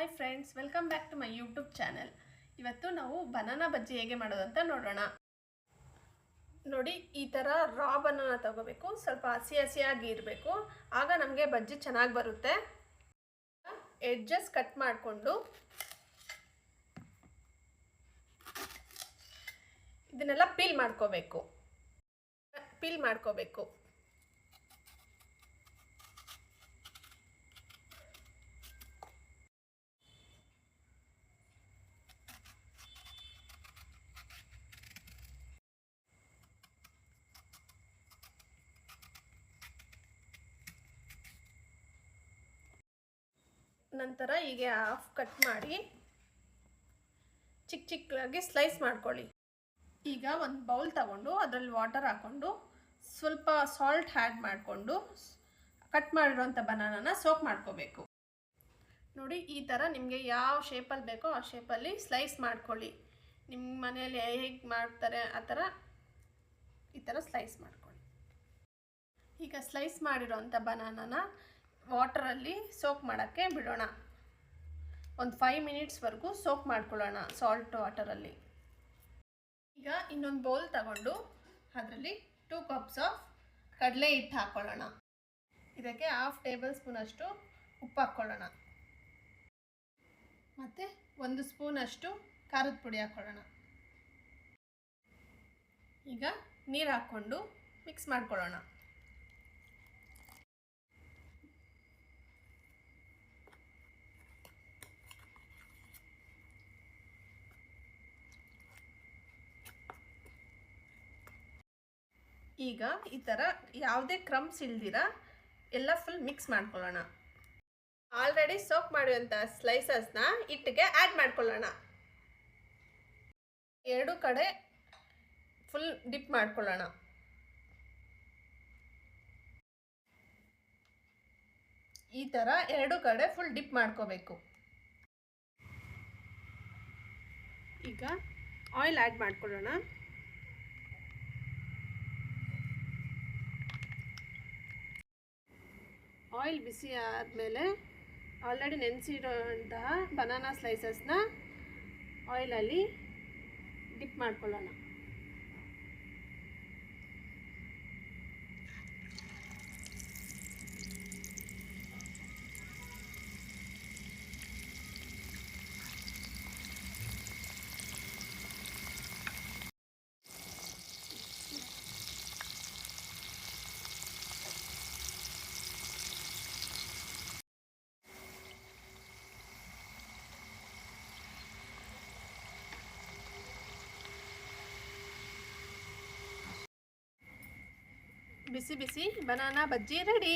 Hi friends, welcome back to my YouTube channel. ಇವತ್ತು ನಾವು banana ಬಜ್ಜಿ ಹೇಗೆ ಮಾಡೋದಂತ ನೋಡೋಣ. ನೋಡಿ, ಈ ಥರ ರಾ ಬನಾನಾ ತಗೋಬೇಕು. ಸ್ವಲ್ಪ ಹಸಿ ಹಸಿಯಾಗಿ ಇರಬೇಕು, ಆಗ ನಮಗೆ ಬಜ್ಜಿ ಚೆನ್ನಾಗಿ ಬರುತ್ತೆ. ಎಡ್ಜಸ್ ಕಟ್ ಮಾಡಿಕೊಂಡು ಇದನ್ನೆಲ್ಲ ಪೀಲ್ ಮಾಡ್ಕೋಬೇಕು. ನಂತರ ಹೀಗೆ ಹಾಫ್ ಕಟ್ ಮಾಡಿ ಚಿಕ್ಕ ಚಿಕ್ಕದಾಗಿ ಸ್ಲೈಸ್ ಮಾಡ್ಕೊಳ್ಳಿ. ಈಗ ಒಂದು ಬೌಲ್ ತಗೊಂಡು ಅದರಲ್ಲಿ ವಾಟರ್ ಹಾಕ್ಕೊಂಡು ಸ್ವಲ್ಪ ಸಾಲ್ಟ್ ಆ್ಯಡ್ ಮಾಡಿಕೊಂಡು ಕಟ್ ಮಾಡಿರೋಂಥ ಬನಾನಾನ ಸೋಕ್ ಮಾಡ್ಕೋಬೇಕು. ನೋಡಿ, ಈ ಥರ ನಿಮಗೆ ಯಾವ ಶೇಪಲ್ಲಿ ಬೇಕೋ ಆ ಶೇಪಲ್ಲಿ ಸ್ಲೈಸ್ ಮಾಡ್ಕೊಳ್ಳಿ. ನಿಮ್ಮ ಮನೆಯಲ್ಲಿ ಹೇಗೆ ಮಾಡ್ತಾರೆ ಆ ಥರ ಈ ಥರ ಸ್ಲೈಸ್ ಮಾಡ್ಕೊಳ್ಳಿ. ಈಗ ಸ್ಲೈಸ್ ಮಾಡಿರೋಂಥ ಬನಾನಾನ ವಾಟರಲ್ಲಿ ಸೋಕ್ ಮಾಡೋಕ್ಕೆ ಬಿಡೋಣ. ಒಂದು 5 ಮಿನಿಟ್ಸ್ವರೆಗೂ ಸೋಕ್ ಮಾಡ್ಕೊಳ್ಳೋಣ ಸಾಲ್ಟ್ ವಾಟರಲ್ಲಿ. ಈಗ ಇನ್ನೊಂದು ಬೌಲ್ ತಗೊಂಡು ಅದರಲ್ಲಿ 2 ಕಪ್ಸ್ ಆಫ್ ಕಡಲೆ ಹಿಟ್ಟು ಹಾಕ್ಕೊಳ್ಳೋಣ. ಇದಕ್ಕೆ 1/2 ಟೇಬಲ್ ಸ್ಪೂನಷ್ಟು ಉಪ್ಪು ಹಾಕ್ಕೊಳ್ಳೋಣ. ಮತ್ತು 1 ಸ್ಪೂನಷ್ಟು ಖಾರದ ಪುಡಿ ಹಾಕ್ಕೊಳ್ಳೋಣ. ಈಗ ನೀರು ಹಾಕ್ಕೊಂಡು ಮಿಕ್ಸ್ ಮಾಡ್ಕೊಳ್ಳೋಣ. ಈಗ ಈ ಥರ ಯಾವುದೇ ಕ್ರಮ್ಸ್ ಇಲ್ದಿರ ಎಲ್ಲ ಫುಲ್ ಮಿಕ್ಸ್ ಮಾಡ್ಕೊಳ್ಳೋಣ. ಆಲ್ರೆಡಿ ಸೋಕ್ ಮಾಡುವಂಥ ಸ್ಲೈಸಸ್ನ ಹಿಟ್ಟಿಗೆ ಆ್ಯಡ್ ಮಾಡ್ಕೊಳ್ಳೋಣ. 2 ಕಡೆ ಫುಲ್ ಡಿಪ್ ಮಾಡ್ಕೊಳ್ಳೋಣ. ಈ ಥರ 2 ಕಡೆ ಫುಲ್ ಡಿಪ್ ಮಾಡ್ಕೋಬೇಕು. ಈಗ ಆಯಿಲ್ ಆ್ಯಡ್ ಮಾಡ್ಕೊಳ್ಳೋಣ. ಆಯಿಲ್ ಬಿಸಿ ಆದಮೇಲೆ ಆಲ್ರೆಡಿ ನೆನೆಸಿರೋಂತಹ ಬನಾನಾ ಸ್ಲೈಸಸ್ನ ಆಯಿಲಲ್ಲಿ ಡಿಪ್ ಮಾಡ್ಕೊಳ್ಳೋಣ. ಬಿಸಿ ಬಿಸಿ ಬನಾನಾ ಬಜ್ಜಿ ರೆಡಿ.